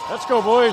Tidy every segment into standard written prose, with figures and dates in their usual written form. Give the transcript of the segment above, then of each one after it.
Let's go, boys.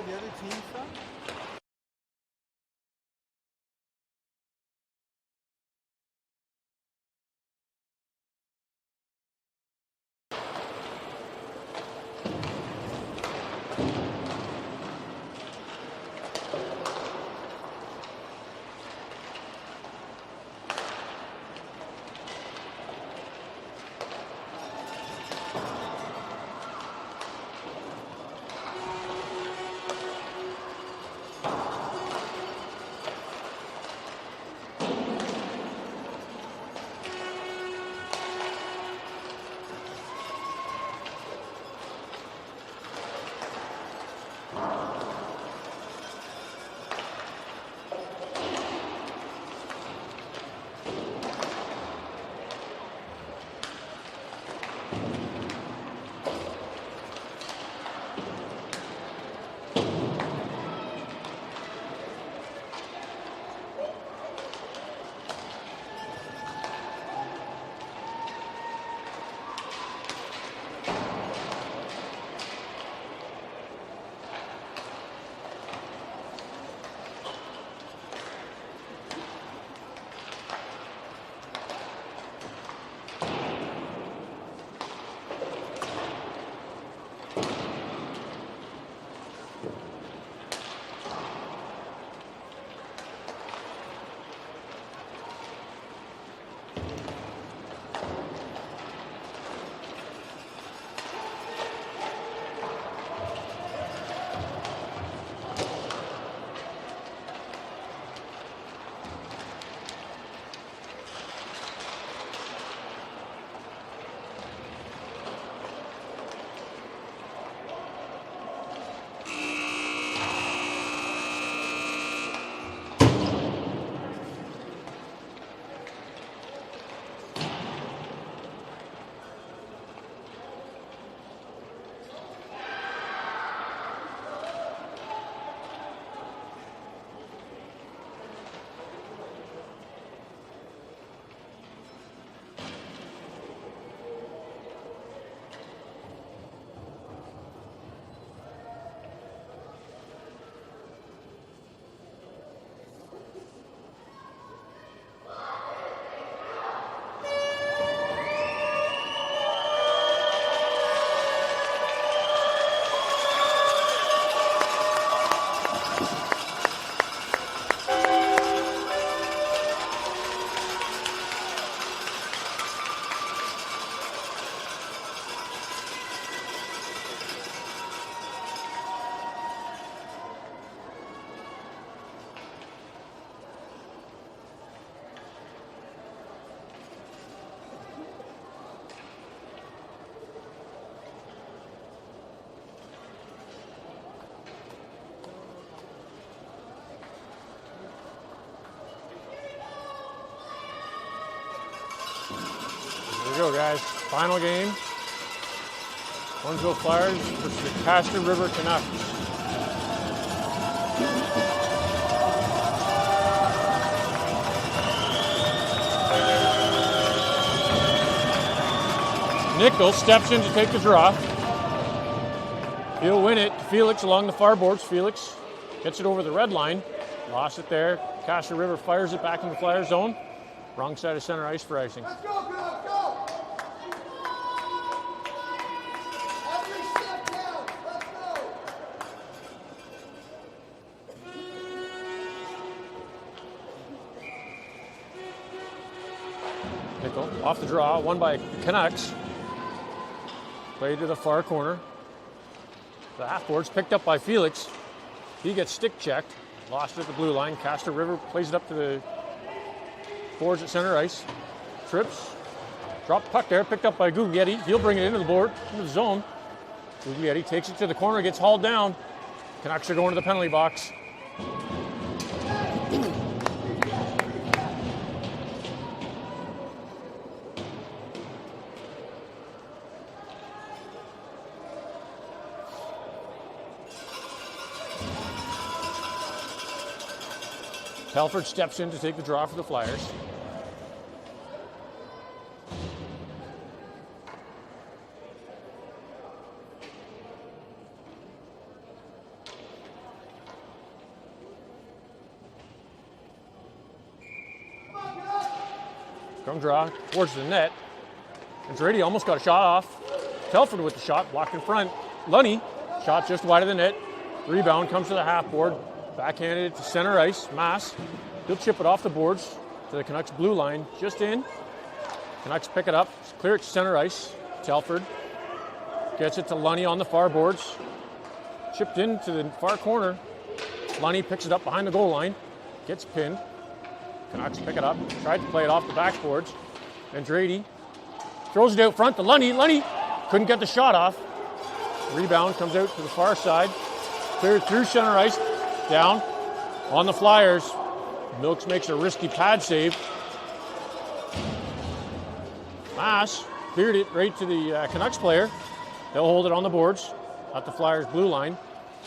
The other team from? Here we go, guys. Final game. Orangeville Flyers versus the Castor River Canucks. Nichols steps in to take the draw. He'll win it. Felix along the far boards. Felix gets it over the red line. Lost it there. Castor River fires it back in the Flyer zone. Wrong side of center ice for icing. Let's go, let's go! Nickel off the draw, won by Canucks. Played to the far corner. The half-board's picked up by Felix. He gets stick checked. Lost it at the blue line. Castor River plays it up to the boards at center ice. Trips. Dropped puck there, picked up by Guglietti. He'll bring it into the board, into the zone. Guglietti takes it to the corner, gets hauled down. Canucks are going to the penalty box. Telford steps in to take the draw for the Flyers. Come draw towards the net. And Drady almost got a shot off. Telford with the shot, blocked in front. Lunny, shot just wide of the net. Rebound comes to the half board. Backhanded to center ice. Mass. He'll chip it off the boards to the Canucks blue line. Just in. Canucks pick it up. Clear it to center ice. Telford gets it to Lunny on the far boards. Chipped into the far corner. Lunny picks it up behind the goal line. Gets pinned. Canucks pick it up. Tried to play it off the backboards. And Drady throws it out front to Lunny. Lunny couldn't get the shot off. Rebound comes out to the far side. Cleared through center ice. Down on the Flyers. Milks makes a risky pad save. Mass cleared it right to the Canucks player. They'll hold it on the boards at the Flyers blue line.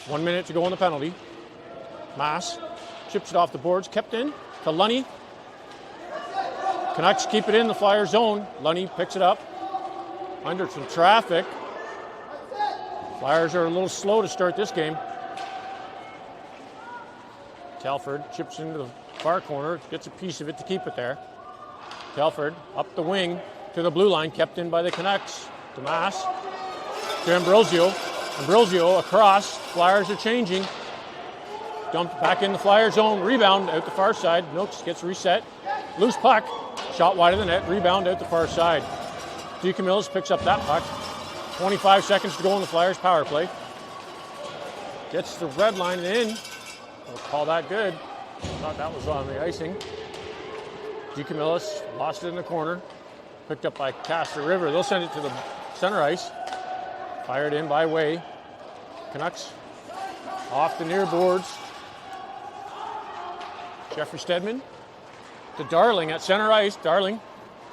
1 minute to go on the penalty. Mass chips it off the boards. Kept in to Lunny. Canucks keep it in the Flyers zone. Lunny picks it up under some traffic. Flyers are a little slow to start this game. Telford chips into the far corner, gets a piece of it to keep it there. Telford up the wing to the blue line, kept in by the Canucks. To Mass, to Ambrosio. Ambrosio across, Flyers are changing. Dumped back in the Flyers zone, rebound out the far side. Milks gets reset. Loose puck, shot wide of the net, rebound out the far side. DeCamillis picks up that puck. 25 seconds to go on the Flyers power play. Gets the red line in. We'll call that good. Thought that was on the icing. DeCamillis lost it in the corner. Picked up by Castor River. They'll send it to the center ice. Fired in by Way. Canucks off the near boards. Jeffrey Stedman to Darling at center ice. Darling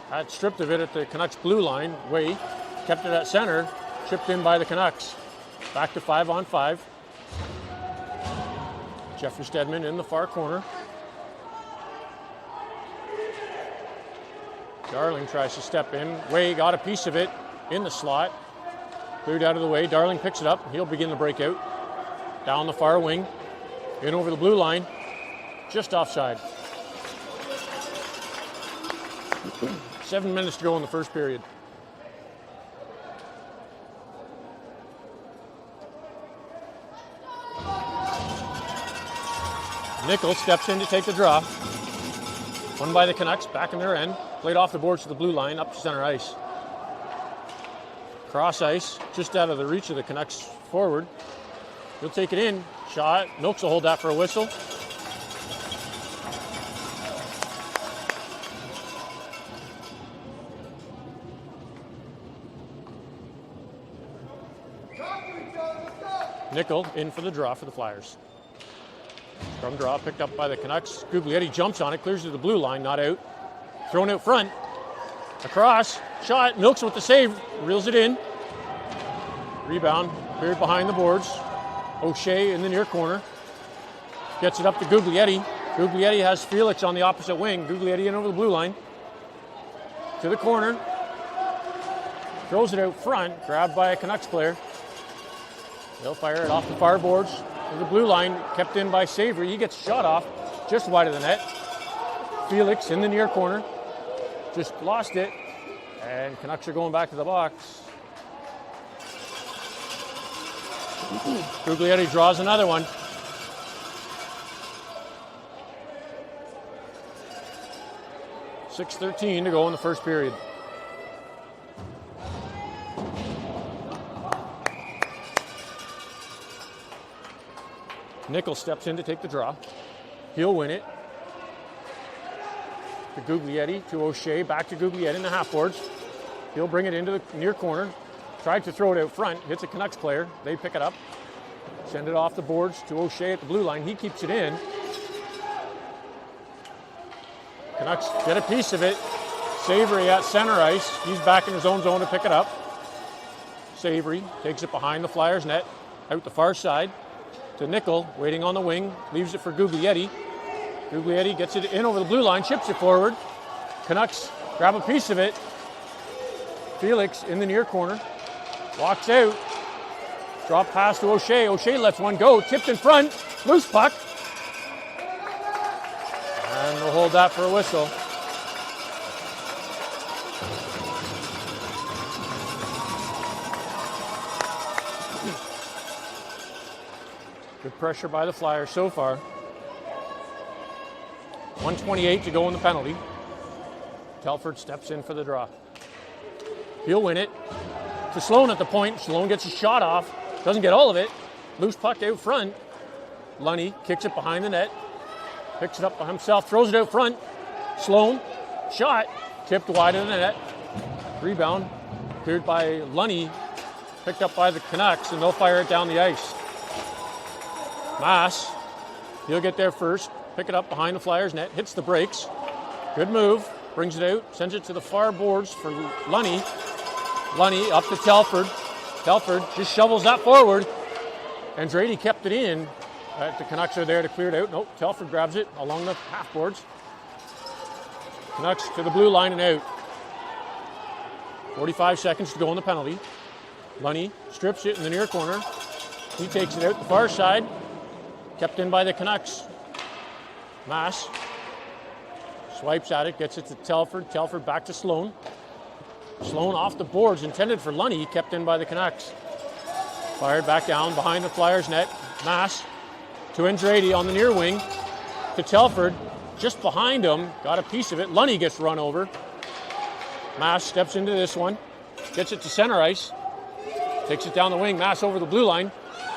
had stripped of it at the Canucks blue line. Way kept it at center. Chipped in by the Canucks. Back to 5-on-5. Jeffrey Stedman in the far corner. Darling tries to step in. Way got a piece of it in the slot. Cleared out of the way. Darling picks it up. He'll begin the breakout. Down the far wing. In over the blue line. Just offside. 7 minutes to go in the first period. Nickel steps in to take the draw. Won by the Canucks, back in their end. Played off the boards to the blue line, up to center ice. Cross ice, just out of the reach of the Canucks forward. He'll take it in. Shot. Milks will hold that for a whistle. Nickel in for the draw for the Flyers. Scrum draw picked up by the Canucks. Guglietti jumps on it, clears to the blue line, not out. Thrown out front. Across. Shot. Milks with the save. Reels it in. Rebound. Cleared behind the boards. O'Shea in the near corner. Gets it up to Guglietti. Guglietti has Felix on the opposite wing. Guglietti in over the blue line. To the corner. Throws it out front. Grabbed by a Canucks player. They'll fire it off the far boards. To the blue line, kept in by Savory. He gets shot off just wide of the net. Felix in the near corner. Just lost it. And Canucks are going back to the box. Guglietti draws another one. 6:13 to go in the first period. Nickel steps in to take the draw. He'll win it. To Guglietti, to O'Shea, back to Guglietti in the half boards. He'll bring it into the near corner. Tried to throw it out front, hits a Canucks player. They pick it up. Send it off the boards to O'Shea at the blue line. He keeps it in. Canucks get a piece of it. Savory at center ice. He's back in his own zone to pick it up. Savory takes it behind the Flyers net, out the far side to Nickel, waiting on the wing, leaves it for Guglietti. Guglietti gets it in over the blue line, chips it forward. Canucks grab a piece of it. Felix in the near corner, walks out, drop pass to O'Shea. O'Shea lets one go, tipped in front, loose puck. And we'll hold that for a whistle. Good pressure by the Flyers so far. 1:28 to go in the penalty. Telford steps in for the draw. He'll win it to Sloan at the point. Sloan gets a shot off. Doesn't get all of it. Loose puck out front. Lunny kicks it behind the net. Picks it up by himself. Throws it out front. Sloan. Shot. Tipped wide of the net. Rebound. Cleared by Lunny. Picked up by the Canucks, and they'll fire it down the ice. Mass. He'll get there first. Pick it up behind the Flyers net. Hits the brakes. Good move. Brings it out. Sends it to the far boards for Lunny. Lunny up to Telford. Telford just shovels that forward. Andrade kept it in. The Canucks are there to clear it out. Nope, Telford grabs it along the half boards. Canucks to the blue line and out. 45 seconds to go on the penalty. Lunny strips it in the near corner. He takes it out the far side. Kept in by the Canucks. Mass swipes at it, gets it to Telford. Telford back to Sloan. Sloan off the boards, intended for Lunny, kept in by the Canucks. Fired back down behind the Flyers net. Mass to Andrade on the near wing. To Telford, just behind him, got a piece of it. Lunny gets run over. Mass steps into this one, gets it to center ice. Takes it down the wing. Mass over the blue line.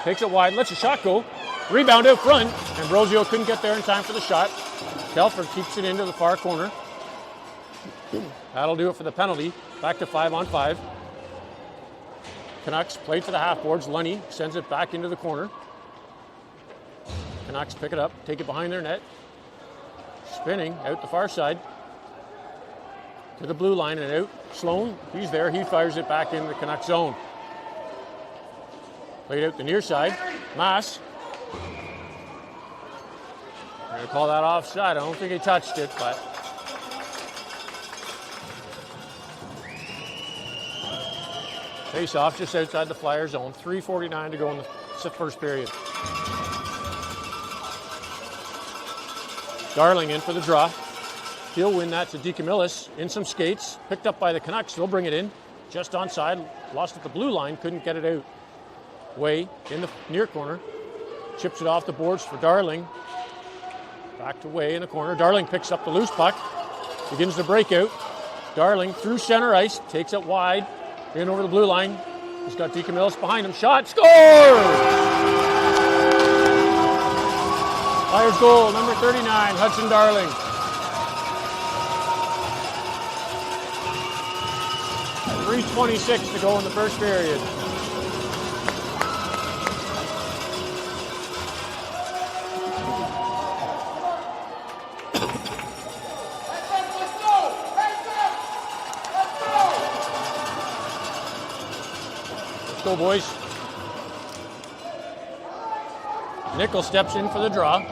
Takes it wide. Lets a shot go. Rebound out front. Ambrosio couldn't get there in time for the shot. Telford keeps it into the far corner. That'll do it for the penalty. Back to 5-on-5. Canucks play to the half boards. Lunny sends it back into the corner. Canucks pick it up. Take it behind their net. Spinning out the far side. To the blue line and out. Sloan, he's there. He fires it back into the Canucks zone. Played out the near side. Mass. I'm going to call that offside. I don't think he touched it, but face off just outside the Flyers zone. 3:49 to go in the first period. Darling in for the draw. He'll win that to DeCamillis in some skates. Picked up by the Canucks. They'll bring it in. Just onside. Lost at the blue line. Couldn't get it out. Way in the near corner. Chips it off the boards for Darling. Back to Way in the corner. Darling picks up the loose puck. Begins the breakout. Darling through center ice. Takes it wide. In over the blue line. He's got DeCamillis behind him. Shot. Score! Flyers goal, number 39, Hudson Darling. .326 to go in the first period. Let's go, boys. Nickel steps in for the draw.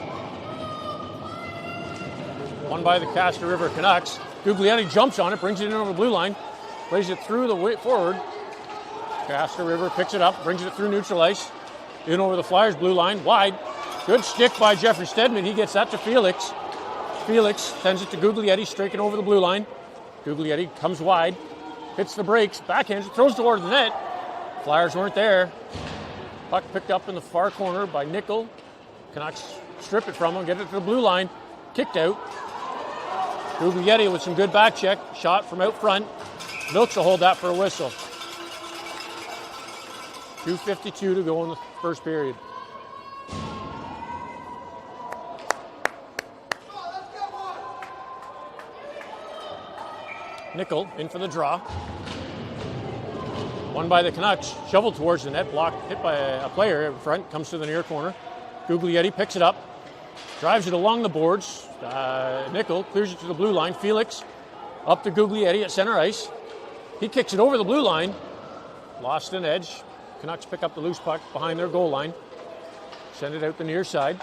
Won by the Castor River Canucks. Guglietti jumps on it, brings it in over the blue line, plays it through the way forward. Castor River picks it up, brings it through neutral ice, in over the Flyers blue line, wide. Good stick by Jeffrey Stedman. He gets that to Felix. Felix sends it to Guglietti, striking over the blue line. Guglietti comes wide, hits the brakes, backhands, throws toward the net. Flyers weren't there. Puck picked up in the far corner by Nickel. Canucks strip it from him, get it to the blue line, kicked out. Guglietti with some good back check. Shot from out front. Milks will hold that for a whistle. 2:52 to go in the first period. Nickel in for the draw. Won by the Canucks. Shoveled towards the net. Blocked. Hit by a player in front. Comes to the near corner. Guglietti picks it up. Drives it along the boards. Nickel clears it to the blue line. Felix up to Guglietti at center ice. He kicks it over the blue line. Lost an edge. Canucks pick up the loose puck behind their goal line. Send it out the near side.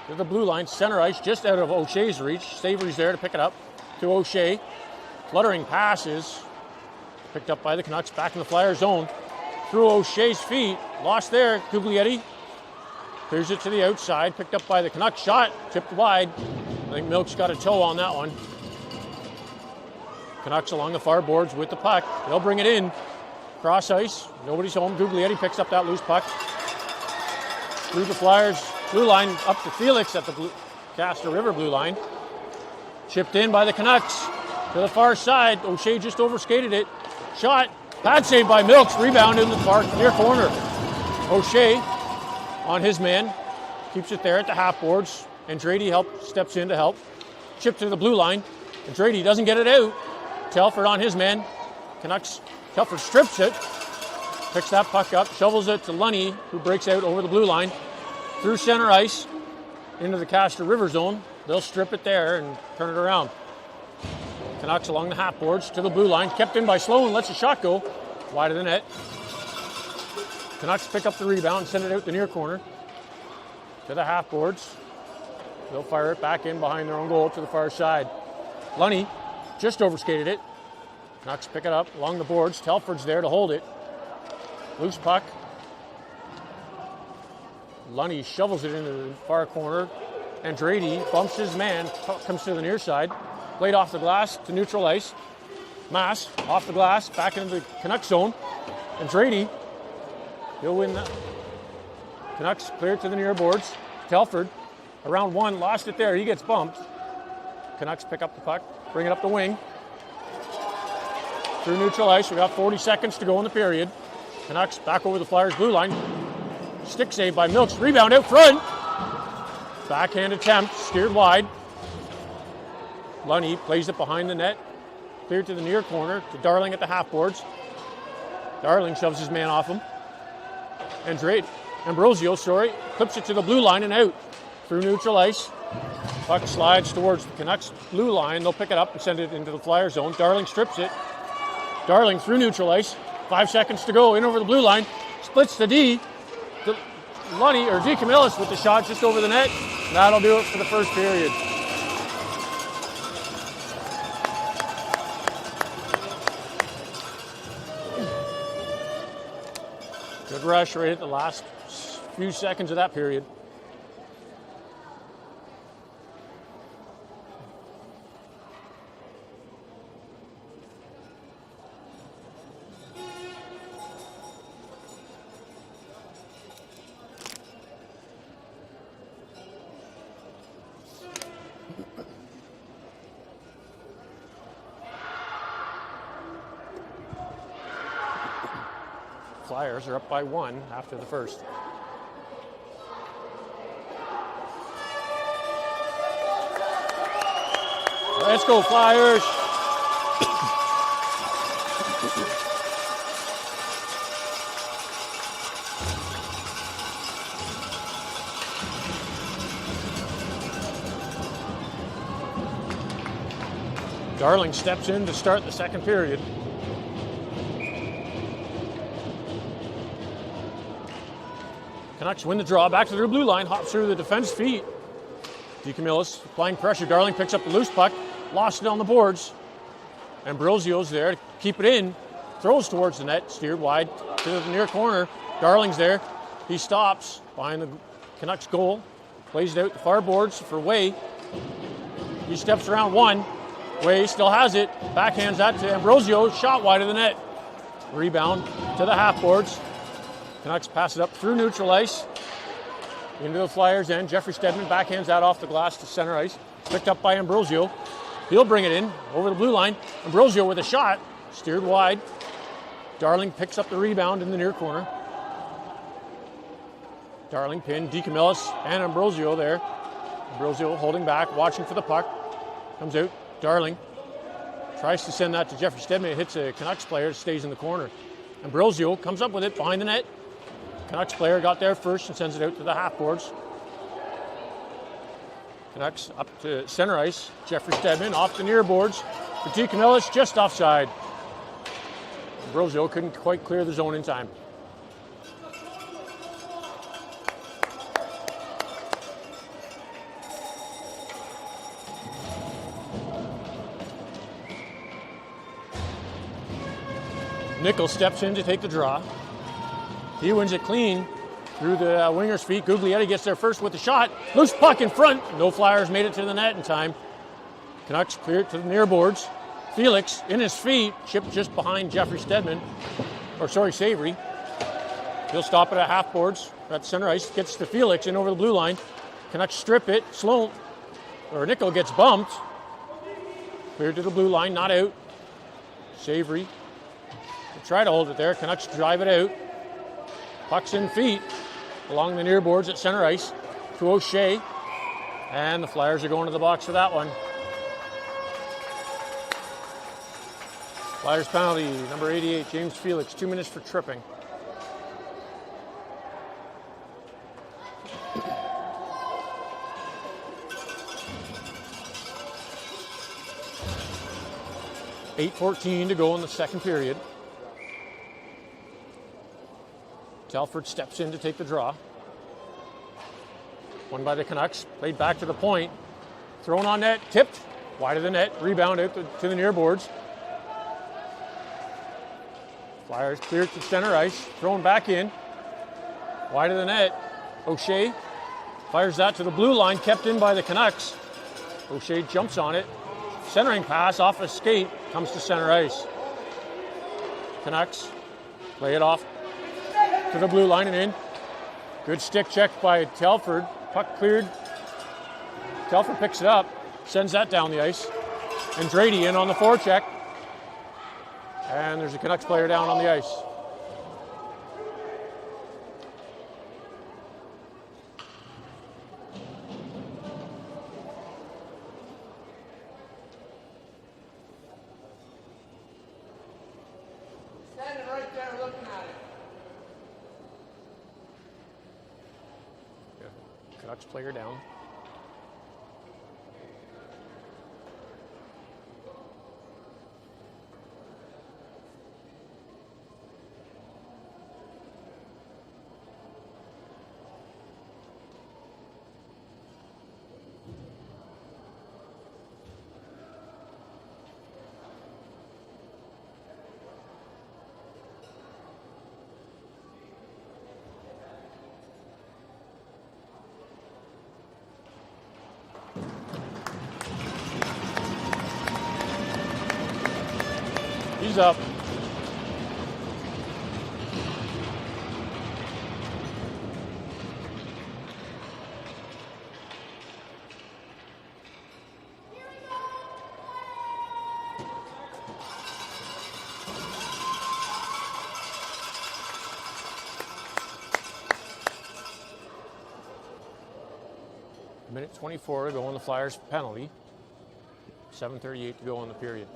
To the blue line. Center ice just out of O'Shea's reach. Savory's there to pick it up to O'Shea. Fluttering passes. Picked up by the Canucks. Back in the Flyer zone. Through O'Shea's feet. Lost there. Guglietti clears it to the outside. Picked up by the Canucks. Shot. Tipped wide. I think Milk's got a toe on that one. Canucks along the far boards with the puck. They'll bring it in. Cross ice. Nobody's home. Guglietti picks up that loose puck. Through the Flyers blue line up to Felix at the Castor River blue line. Chipped in by the Canucks. To the far side. O'Shea just overskated it. Shot. Pad save by Milks. Rebound in the far near corner. O'Shea on his man. Keeps it there at the half boards. Andrade steps in to help. Chip to the blue line. Andrade doesn't get it out. Telford on his man. Canucks. Telford strips it. Picks that puck up. Shovels it to Lunny, who breaks out over the blue line. Through center ice. Into the Castor River zone. They'll strip it there and turn it around. Canucks along the half boards to the blue line. Kept in by Sloan. Lets a shot go. Wide of the net. Canucks pick up the rebound and send it out the near corner. To the half boards. They'll fire it back in behind their own goal to the far side. Lunny just overskated it. Canucks pick it up along the boards. Telford's there to hold it. Loose puck. Lunny shovels it into the far corner. Andrade bumps his man, comes to the near side. Played off the glass to neutral ice. Mass off the glass, back into the Canucks zone. Andrade, he'll win that. Canucks clear to the near boards. Telford, around one, lost it there. He gets bumped. Canucks pick up the puck, bring it up the wing. Through neutral ice, we got 40 seconds to go in the period. Canucks back over the Flyers blue line. Stick save by Milks. Rebound out front. Backhand attempt, steered wide. Lunny plays it behind the net. Cleared to the near corner to Darling at the half boards. Darling shoves his man off him. Ambrosio, clips it to the blue line and out. Through neutral ice. Puck slides towards the Canucks blue line. They'll pick it up and send it into the Flyer zone. Darling strips it. Darling through neutral ice. 5 seconds to go. In over the blue line. Splits to D. Lunny or D. Camillus with the shot just over the net. That'll do it for the first period. Good rush right at the last few seconds of that period. Flyers are up by 1 after the first. Let's go, Flyers! Darling steps in to start the second period. Canucks win the draw, back to their blue line, hops through the defense feet. DeCamillis applying pressure. Darling picks up the loose puck, lost it on the boards. Ambrosio's there to keep it in, throws towards the net, steered wide to the near corner. Darling's there. He stops behind the Canucks goal, plays it out the far boards for Way. He steps around one. Way still has it, backhands that to Ambrosio, shot wide of the net. Rebound to the half boards. Canucks pass it up through neutral ice into the Flyers end. Jeffrey Stedman backhands that off the glass to center ice. picked up by Ambrosio. He'll bring it in over the blue line. Ambrosio with a shot, steered wide. Darling picks up the rebound in the near corner. Darling pinned DeCamillis and Ambrosio there. Ambrosio holding back, watching for the puck. Comes out, Darling tries to send that to Jeffrey Stedman. It hits a Canucks player, stays in the corner. Ambrosio comes up with it behind the net. Canucks player got there first and sends it out to the half boards. Canucks up to center ice. Jeffrey Stedman off the near boards. For DeCamillis, just offside. Ambrosio couldn't quite clear the zone in time. Nichols steps in to take the draw. He wins it clean through the winger's feet. Guglietti gets there first with the shot. Loose puck in front. No Flyers made it to the net in time. Canucks clear it to the near boards. Felix in his feet, chipped just behind Jeffrey Stedman. Savory. He'll stop it at half boards. At center ice, gets to Felix in over the blue line. Canucks strip it. Nichols gets bumped. Cleared to the blue line, not out. Savory. They try to hold it there. Canucks drive it out. Puck's in feet along the near boards at center ice to O'Shea. And the Flyers are going to the box for that one. Flyers penalty, number 88, James Felix, 2 minutes for tripping. .8:14 to go in the second period. Telford steps in to take the draw. Won by the Canucks, played back to the point. Thrown on net, tipped, wide of the net, rebound out to the near boards. Flyers clear to center ice, thrown back in, wide of the net. O'Shea fires that to the blue line, kept in by the Canucks. O'Shea jumps on it. Centering pass off a skate, comes to center ice. Canucks play it off to the blue line and in. Good stick check by Telford. Puck cleared. Telford picks it up, sends that down the ice. Andrade in on the forecheck. And there's a Canucks player down on the ice. Standing right there looking at it. Yeah. Canucks player down. He's up. Minute 24 to go on the Flyers penalty. 7:38 to go in the period.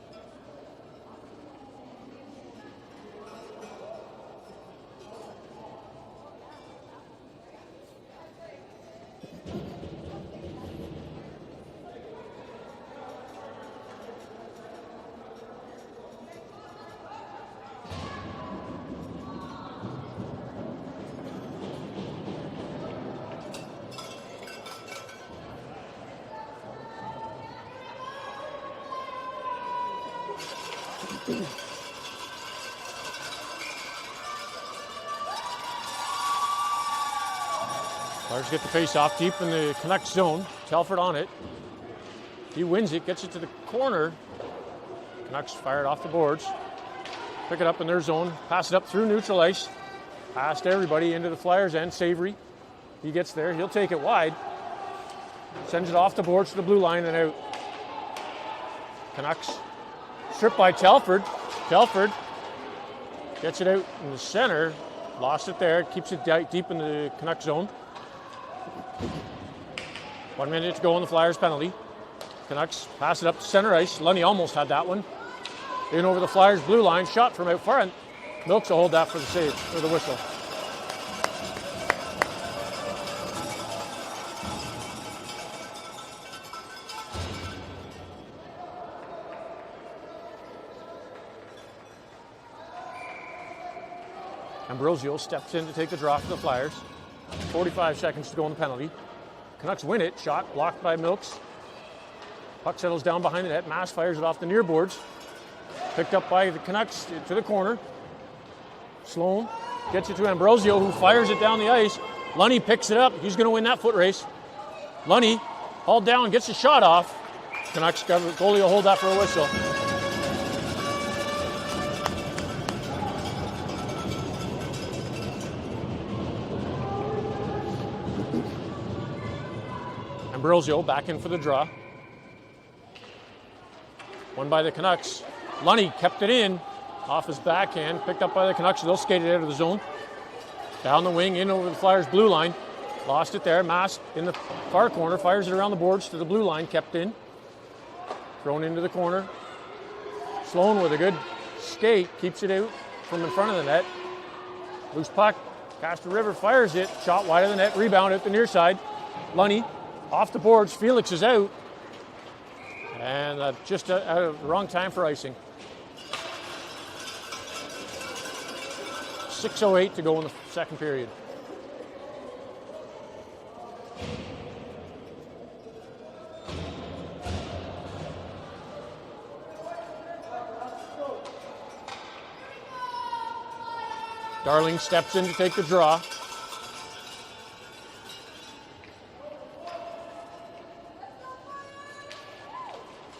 Flyers get the face off deep in the Canucks zone. Telford on it. He wins it, gets it to the corner. Canucks fire it off the boards. Pick it up in their zone. Pass it up through neutral ice. Past everybody into the Flyers end. Savory. He gets there. He'll take it wide. Sends it off the boards to the blue line and out. Canucks stripped by Telford. Telford gets it out in the center. Lost it there. Keeps it deep in the Canucks zone. 1 minute to go on the Flyers penalty. Canucks pass it up to center ice. Lunny almost had that one. In over the Flyers blue line. Shot from out front. Milks will hold that for the save, or the whistle. Ambrosio steps in to take the draw for the Flyers. 45 seconds to go on the penalty. Canucks win it. Shot blocked by Milks. Puck settles down behind the net. Mass fires it off the near boards. Picked up by the Canucks to the corner. Sloan gets it to Ambrosio, who fires it down the ice. Lunny picks it up. He's going to win that foot race. Lunny hauled down, gets the shot off. Canucks goalie will hold that for a whistle. Ambrosio back in for the draw. Won by the Canucks. Lunny kept it in off his backhand, picked up by the Canucks. They'll skate it out of the zone. Down the wing, in over the Flyers blue line. Lost it there. Mass in the far corner, fires it around the boards to the blue line, kept in. Thrown into the corner. Sloan with a good skate, keeps it out from in front of the net. Loose puck. Castor River fires it. Shot wide of the net. Rebound at the near side. Lunny off the boards. Felix is out. And just out of the wrong time for icing. 6:08 to go in the second period. Darling steps in to take the draw.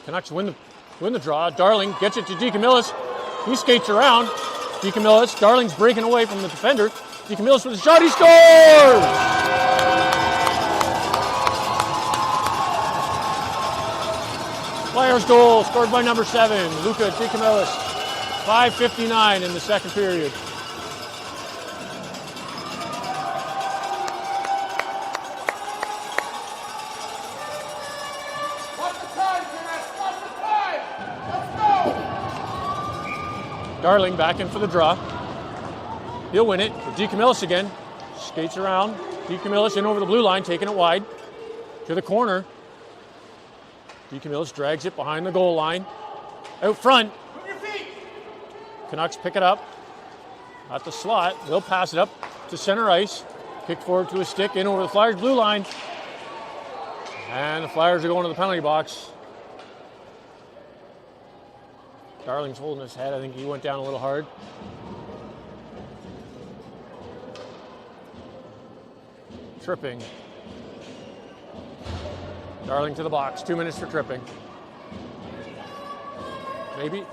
Canucks win the draw. Darling gets it to DeCamillis. He skates around. DeCamillis. Darling's breaking away from the defender. DeCamillis with a shot. He scores! Flyers goal scored by number 7, Luca DeCamillis. 5:59 in the second period. Darling back in for the draw. He'll win it. DeCamillis again. Skates around. DeCamillis in over the blue line, taking it wide. To the corner. DeCamillis drags it behind the goal line. Out front. Canucks pick it up. At the slot. They'll pass it up to center ice. Kick forward to a stick. In over the Flyers blue line. And the Flyers are going to the penalty box. Darling's holding his head. I think he went down a little hard. Tripping. Darling to the box. 2 minutes for tripping. Maybe.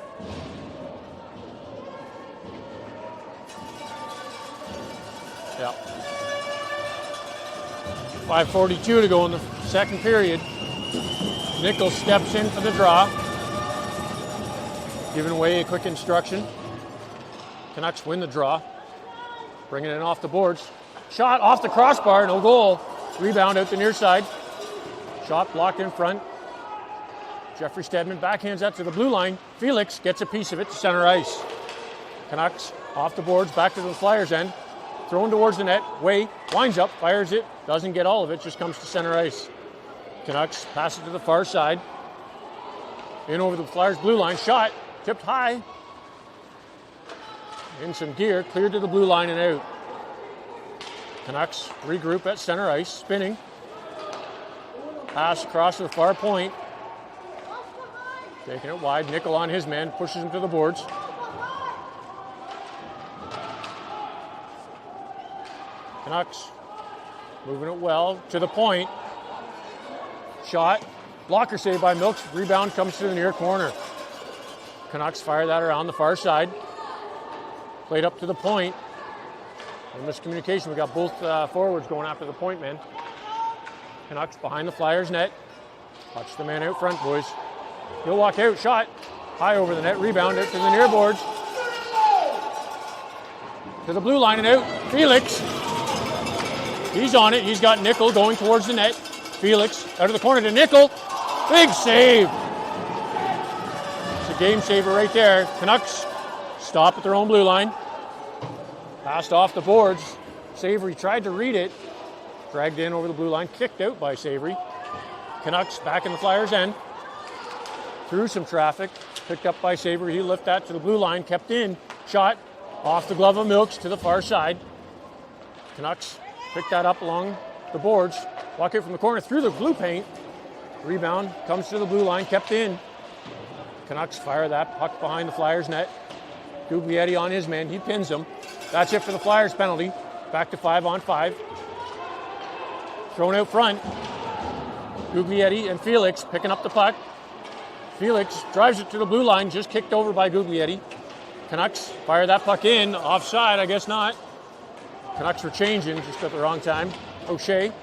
Yeah. 5:42 to go in the second period. Nichols steps in for the draw. Giving away a quick instruction. Canucks win the draw. Bringing it off the boards. Shot off the crossbar, no goal. Rebound out the near side. Shot blocked in front. Jeffrey Stedman backhands that to the blue line. Felix gets a piece of it to center ice. Canucks off the boards, back to the Flyers end. Thrown towards the net. Way winds up, fires it. Doesn't get all of it, just comes to center ice. Canucks pass it to the far side. In over the Flyers blue line. Shot. Tipped high. In some gear. Cleared to the blue line and out. Canucks regroup at center ice. Spinning. Pass across to the far point. Taking it wide. Nickel on his man. Pushes him to the boards. Canucks moving it well to the point. Shot. Blocker save by Milks. Rebound comes to the near corner. Canucks fire that around the far side. Played up to the point. A miscommunication. We got both forwards going after the point man. Canucks behind the Flyers net. Watch the man out front, boys. He'll walk out, shot. High over the net, rebound out to the near boards. To the blue line and out. Felix. He's on it. He's got Nickel going towards the net. Felix out of the corner to Nickel. Big save. It's a game saver right there. Canucks stop at their own blue line. Passed off the boards. Savory tried to read it. Dragged in over the blue line. Kicked out by Savory. Canucks back in the Flyers' end. Through some traffic. Picked up by Savory. He lifted that to the blue line. Kept in. Shot off the glove of Milks to the far side. Canucks pick that up along the boards. Walk out from the corner through the blue paint. Rebound comes to the blue line. Kept in. Canucks fire that puck behind the Flyers' net. Guglietti on his man. He pins him. That's it for the Flyers penalty. Back to 5-on-5. Thrown out front. Guglietti and Felix picking up the puck. Felix drives it to the blue line. Just kicked over by Guglietti. Canucks fire that puck in. Offside, I guess not. Canucks were changing just at the wrong time. O'Shea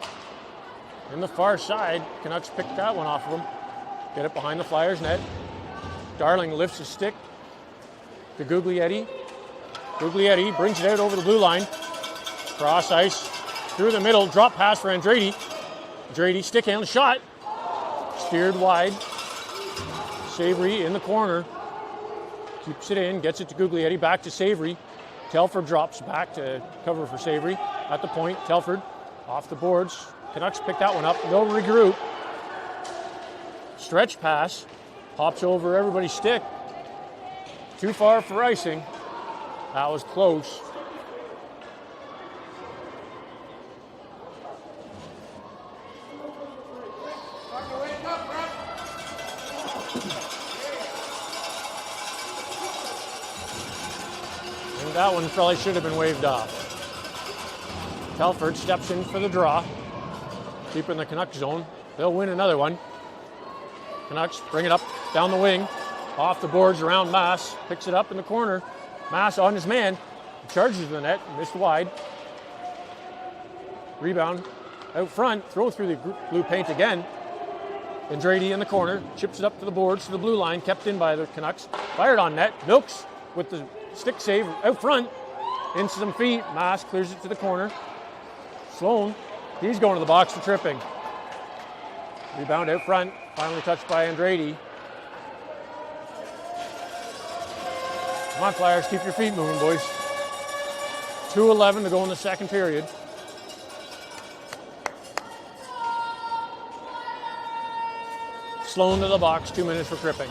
in the far side. Canucks picked that one off of him. Get it behind the Flyers' net. Darling lifts his stick to Guglietti. Guglietti brings it out over the blue line. Cross ice through the middle. Drop pass for Andrade. Andrade stick handle shot. Steered wide. Savory in the corner. Keeps it in. Gets it to Guglietti. Back to Savory. Telford drops back to cover for Savory. At the point, Telford off the boards. Canucks pick that one up. They'll regroup. Stretch pass. Pops over everybody's stick. Too far for icing. That was close. And that one probably should have been waved off. Telford steps in for the draw. Keeping the Canucks zone. They'll win another one. Canucks bring it up down the wing. Off the boards around Mass. Picks it up in the corner. Mass on his man. Charges the net. Missed wide. Rebound out front. Throw through the blue paint again. Andrade in the corner. Chips it up to the boards to the blue line. Kept in by the Canucks. Fired on net. Milks with the stick save out front. Into some feet. Mass clears it to the corner. Sloan. He's going to the box for tripping. Rebound out front. Finally touched by Andrade. Come on, Flyers, keep your feet moving, boys. 2:11 to go in the second period. Sloan to the box, 2 minutes for tripping.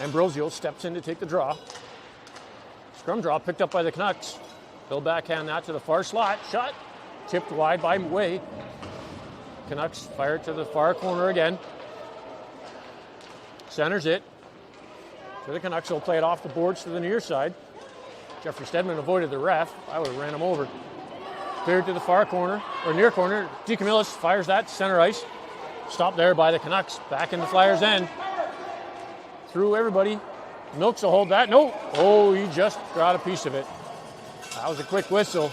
Ambrosio steps in to take the draw. Scrum draw picked up by the Canucks. They'll backhand that to the far slot. Shot tipped wide by Way. Canucks fire it to the far corner again. Centers it. To the Canucks, will play it off the boards to the near side. Jeffrey Stedman avoided the ref. I would have ran him over. Cleared to the far corner, or near corner. DeCamillis fires that to center ice. Stopped there by the Canucks. Back in the Flyers' end. Through everybody. Milks will hold that. No. Oh, he just got a piece of it. That was a quick whistle.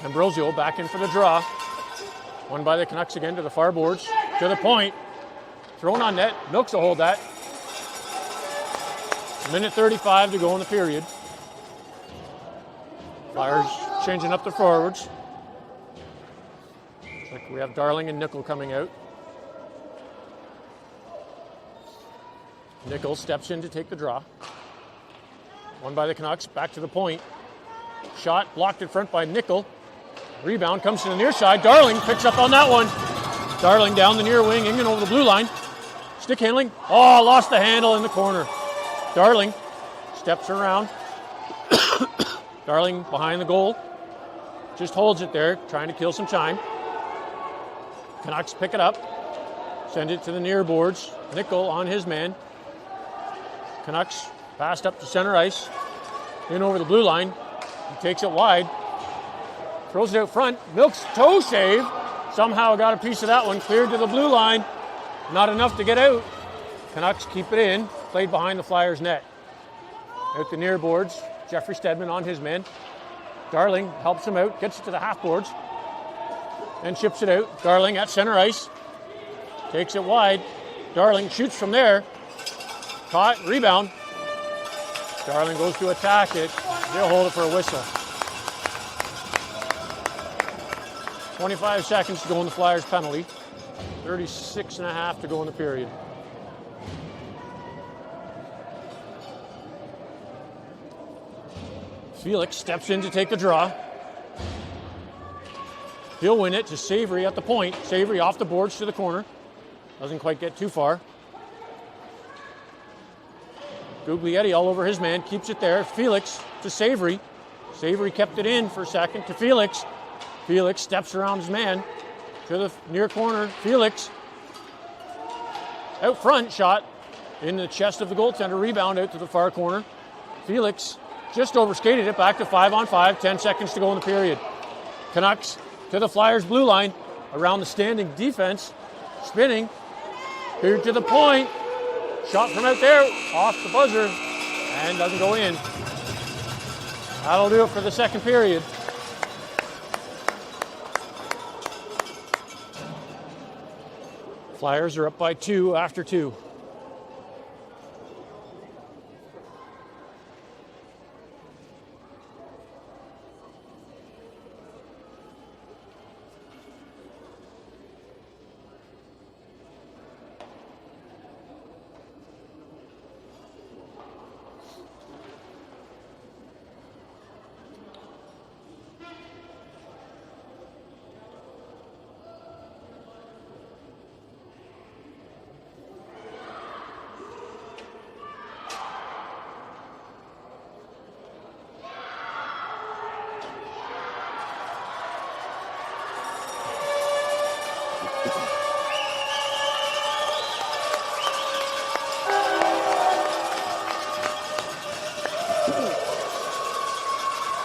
Ambrosio back in for the draw. Won by the Canucks again to the far boards. To the point. Thrown on net. Milks will hold that. 1:35 to go in the period. Flyers changing up the forwards. Looks like we have Darling and Nickel coming out. Nickel steps in to take the draw. Won by the Canucks. Back to the point. Shot blocked in front by Nickel. Rebound comes to the near side. Darling picks up on that one. Darling down the near wing, in over the blue line. Stick handling. Oh, lost the handle in the corner. Darling steps around. Darling behind the goal. Just holds it there, trying to kill some time. Canucks pick it up. Send it to the near boards. Nickel on his man. Canucks passed up to center ice. In over the blue line. He takes it wide. Throws it out front. Milks toe save. Somehow got a piece of that one. Cleared to the blue line. not enough to get out. Canucks keep it in, played behind the Flyers net. Out the near boards, Jeffrey Stedman on his man. Darling helps him out, gets it to the half boards, and chips it out. Darling at center ice, takes it wide. Darling shoots from there. Caught, rebound. Darling goes to attack it. They'll hold it for a whistle. 25 seconds to go in the Flyers penalty. 36 and a half to go in the period. Felix steps in to take the draw. He'll win it to Savory at the point. Savory off the boards to the corner. Doesn't quite get too far. Guglietti all over his man, keeps it there. Felix to Savory. Savory kept it in for a second to Felix. Felix steps around his man to the near corner. Felix out front, shot in the chest of the goaltender. Rebound out to the far corner. Felix just overskated it, back to 5-on-5. 10 seconds to go in the period. Canucks to the Flyers blue line, around the standing defense, spinning. Here to the point. Shot from out there, off the buzzer, and doesn't go in. That'll do it for the second period. Flyers are up by 2 after 2.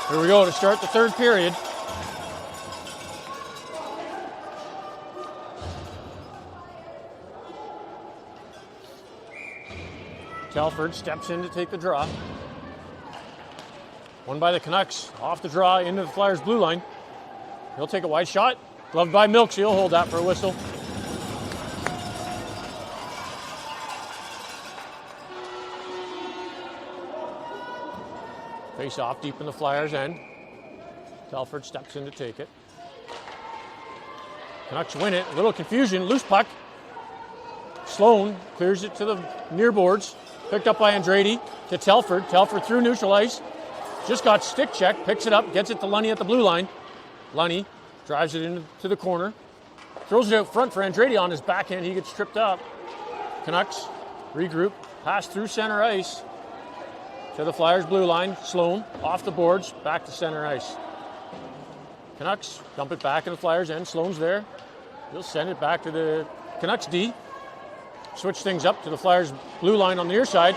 Here we go to start the third period. Telford steps in to take the draw. Won by the Canucks, off the draw into the Flyers blue line. He'll take a wide shot. Gloved by Milks, he'll hold that for a whistle. Face off deep in the Flyers' end. Telford steps in to take it. Canucks win it. A little confusion. Loose puck. Sloan clears it to the near boards. Picked up by Andrade to Telford. Telford through neutral ice. Just got stick checked. Picks it up. Gets it to Lunny at the blue line. Lunny drives it into the corner. Throws it out front for Andrade on his backhand. He gets tripped up. Canucks regroup. Pass through center ice to the Flyers blue line. Sloan off the boards. Back to center ice. Canucks dump it back in the Flyers end. Sloan's there. He'll send it back to the Canucks D. Switch things up to the Flyers blue line on the near side.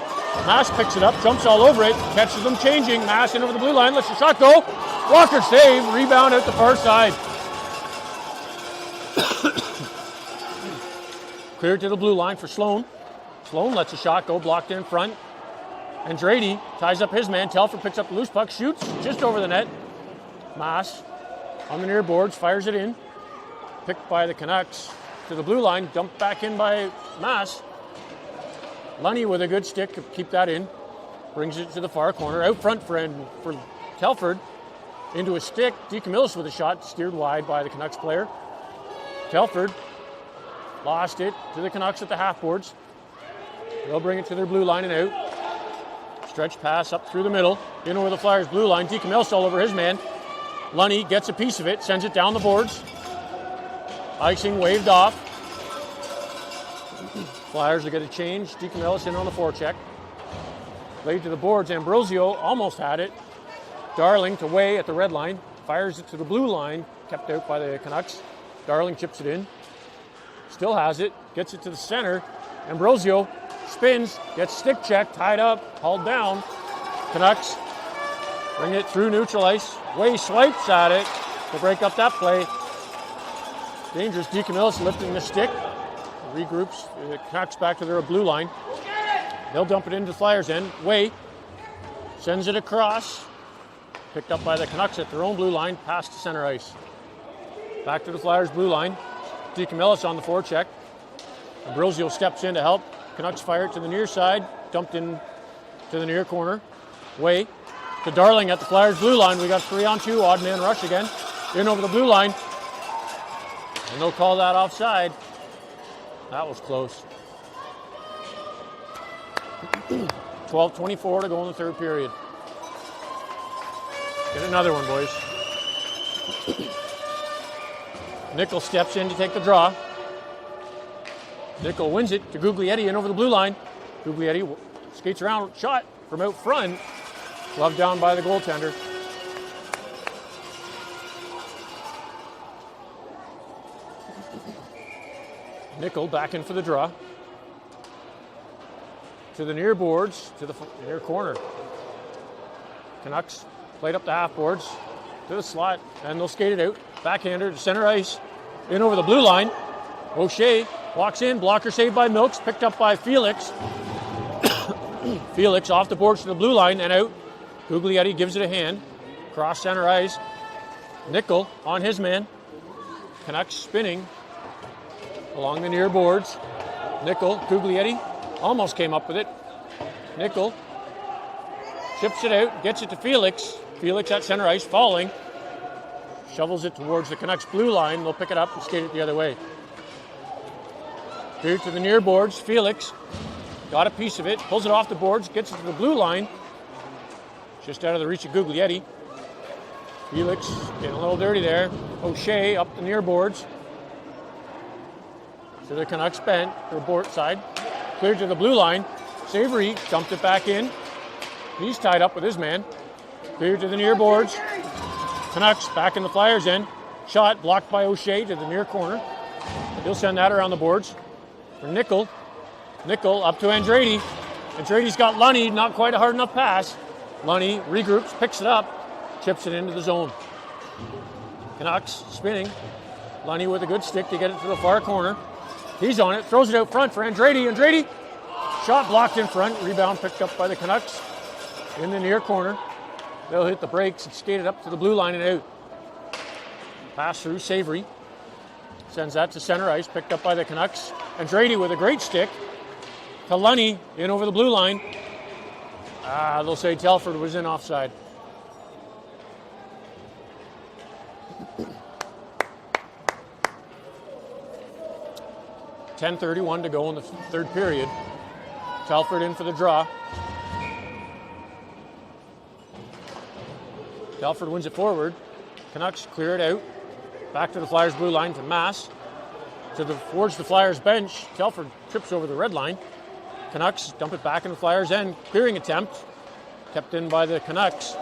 Mass picks it up, jumps all over it, catches them changing. Mass in over the blue line, lets the shot go. Walker save, rebound out the far side. Cleared to the blue line for Sloan. Sloan lets a shot go, blocked in front. Andrade ties up his man. Telford picks up the loose puck, shoots just over the net. Mass on the near boards, fires it in. Picked by the Canucks to the blue line, dumped back in by Mass. Lunny with a good stick to keep that in. Brings it to the far corner. Out front for Telford. Into a stick. DeCamillis with a shot, steered wide by the Canucks player. Telford lost it to the Canucks at the half boards. They'll bring it to their blue line and out. Stretch pass up through the middle. In over the Flyers blue line. DeCamillis all over his man. Lunny gets a piece of it, sends it down the boards. Icing waved off. Flyers will get a change. DeCamillis in on the forecheck. Laid to the boards. Ambrosio almost had it. Darling to Way at the red line. Fires it to the blue line. Kept out by the Canucks. Darling chips it in. Still has it. Gets it to the center. Ambrosio spins. Gets stick checked. Tied up. Hauled down. Canucks bring it through neutral ice. Way swipes at it to break up that play. Dangerous. DeCamillis lifting the stick. regroups. The Canucks back to their blue line. They'll dump it into the Flyers' end. Way sends it across. Picked up by the Canucks at their own blue line, past to center ice. Back to the Flyers' blue line. DeCamillis on the forecheck. Ambrosio steps in to help. Canucks fire it to the near side. Dumped in to the near corner. Way to Darling at the Flyers' blue line. We got 3-on-2, odd man rush again. In over the blue line. And they'll call that offside. That was close. 12:24 to go in the third period. Get another one, boys. Nickel steps in to take the draw. Nickel wins it to Guglietti in over the blue line. Guglietti skates around, shot from out front. Gloved down by the goaltender. Nickel back in for the draw. To the near boards, to the near corner. Canucks played up the half boards to the slot, and they'll skate it out. Backhander to center ice, in over the blue line. O'Shea walks in, blocker saved by Milks, picked up by Felix. Felix off the boards to the blue line and out. Guglietti gives it a hand, cross center ice. Nickel on his man. Canucks spinning along the near boards. Nickel, Guglietti almost came up with it. Nickel chips it out, gets it to Felix. Felix at center ice, falling. Shovels it towards the Canucks blue line. They'll pick it up and skate it the other way. Here to the near boards. Felix got a piece of it, pulls it off the boards, gets it to the blue line. Just out of the reach of Guglietti. Felix getting a little dirty there. O'Shea up the near boards. To the Canucks bent, their board side. Cleared to the blue line. Savory dumped it back in. He's tied up with his man. Cleared to the near boards. Canucks back in the Flyers' end. Shot blocked by O'Shea to the near corner. He'll send that around the boards. For Nickel. Nickel up to Andretti. Andretti's got Lunny, not quite a hard enough pass. Lunny regroups, picks it up, chips it into the zone. Canucks spinning. Lunny with a good stick to get it to the far corner. He's on it, throws it out front for Andretti. Andretti, shot blocked in front. Rebound picked up by the Canucks in the near corner. They'll hit the brakes and skate it up to the blue line and out. Pass through Savory. Sends that to center ice, picked up by the Canucks. Andretti with a great stick to Lunny in over the blue line. They'll say Telford was in offside. .10:31 to go in the third period. Telford in for the draw. Telford wins it forward. Canucks clear it out. Back to the Flyers blue line to Mass. Towards the Flyers bench. Telford trips over the red line. Canucks dump it back in the Flyers end. Clearing attempt. Kept in by the Canucks.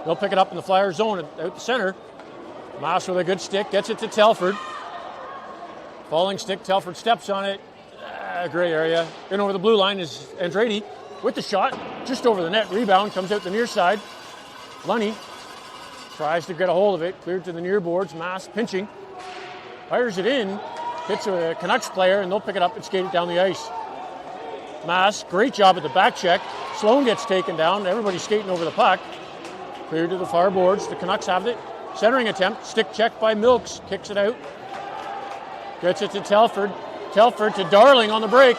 They'll pick it up in the Flyers zone out the center. Mass with a good stick. Gets it to Telford. Falling stick. Telford steps on it. Gray area. In over the blue line is Andretti with the shot. Just over the net. Rebound. Comes out the near side. Lunny tries to get a hold of it. Cleared to the near boards. Mass pinching. Fires it in. Hits a Canucks player, and they'll pick it up and skate it down the ice. Mass, great job at the back check. Sloan gets taken down. Everybody's skating over the puck. Cleared to the far boards. The Canucks have it. Centering attempt. Stick check by Milks. Kicks it out. Gets it to Telford. Telford to Darling on the break.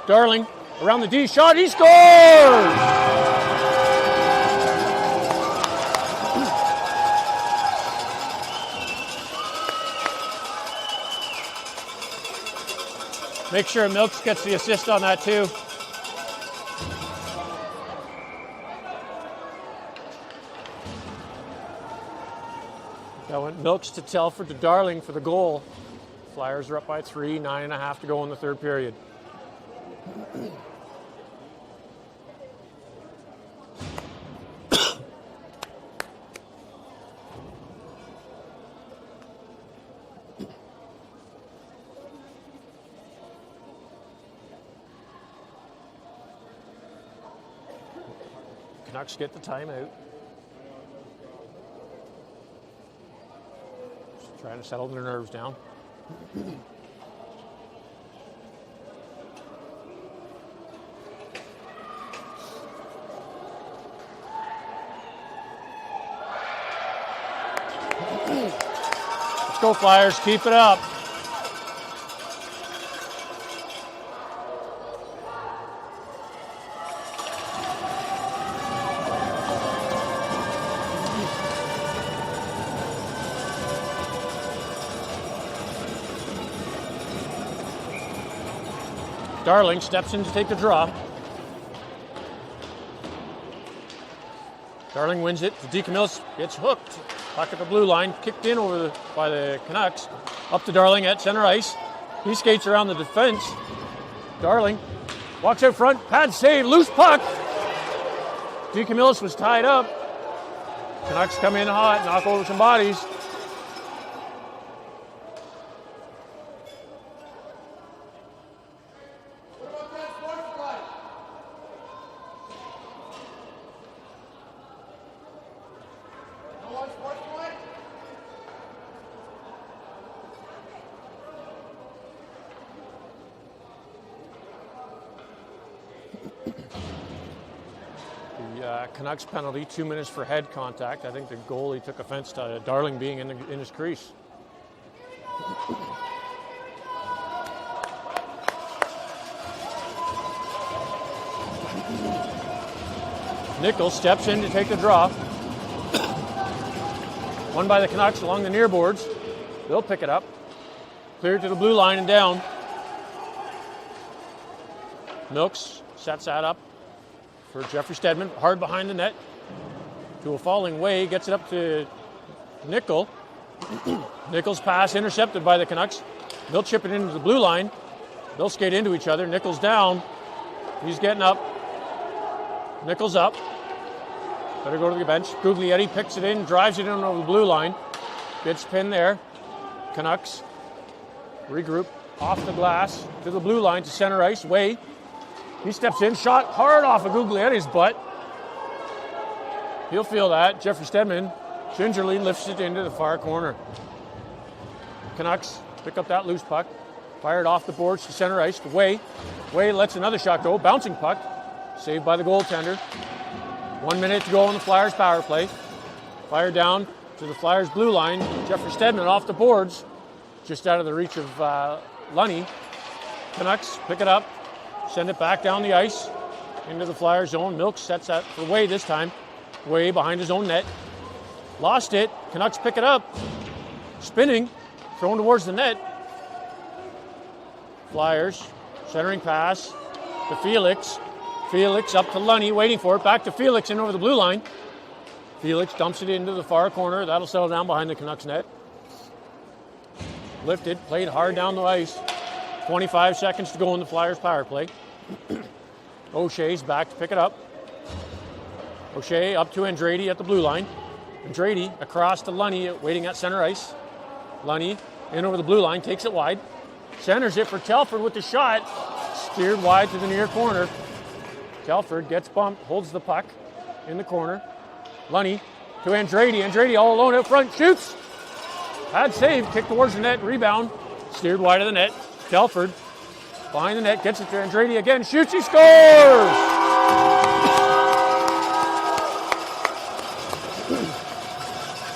Darling around the D. Shot. He scores! Make sure Milks gets the assist on that too. That went Milks to Telford to Darling for the goal. Flyers are up by 3, 9.5 to go in the third period. Canucks get the timeout. Just trying to settle their nerves down. go Flyers, keep it up. Darling steps in to take the draw. Darling wins it. DeCamillis gets hooked. Puck at the blue line, kicked in by the Canucks. Up to Darling at center ice. He skates around the defense. Darling walks out front, pad save, loose puck. DeCamillis was tied up. Canucks come in hot, knock over some bodies. Canucks penalty, 2 minutes for head contact. I think the goalie took offense to Darling being in his crease. Nichols steps in to take the draw. Won by the Canucks along the near boards. They'll pick it up. Cleared to the blue line and down. Milks sets that up for Jeffrey Stedman, hard behind the net. To a falling Way, gets it up to Nickel. Nichols' pass intercepted by the Canucks. They'll chip it into the blue line. They'll skate into each other. Nichols down. He's getting up. Nichols up. Better go to the bench. Guglietti picks it in, drives it in over the blue line. Gets pinned there. Canucks regroup off the glass to the blue line to center ice. Way. He steps in, shot hard off of Guglietti's butt. He'll feel that. Jeffrey Stedman gingerly lifts it into the far corner. Canucks pick up that loose puck. Fired off the boards to center ice. Way lets another shot go. Bouncing puck. Saved by the goaltender. 1 minute to go on the Flyers power play. Fired down to the Flyers blue line. Jeffrey Stedman off the boards. Just out of the reach of Lunny. Canucks pick it up. Send it back down the ice into the Flyers zone. Milk sets that for Way this time. Way behind his own net. Lost it. Canucks pick it up. Spinning. Thrown towards the net. Flyers. Centering pass to Felix. Felix up to Lunny. Waiting for it. Back to Felix in over the blue line. Felix dumps it into the far corner. That'll settle down behind the Canucks net. Lifted. Played hard down the ice. 25 seconds to go in the Flyers power play. O'Shea's back to pick it up. O'Shea up to Andrade at the blue line. Andrade across to Lunny waiting at center ice. Lunny in over the blue line, takes it wide. Centers it for Telford with the shot. Steered wide to the near corner. Telford gets bumped, holds the puck in the corner. Lunny to Andrade. Andrade all alone out front, shoots. Pad save, kick towards the net, rebound. Steered wide of the net. Telford behind the net, gets it to Andrade again, shoots, he scores!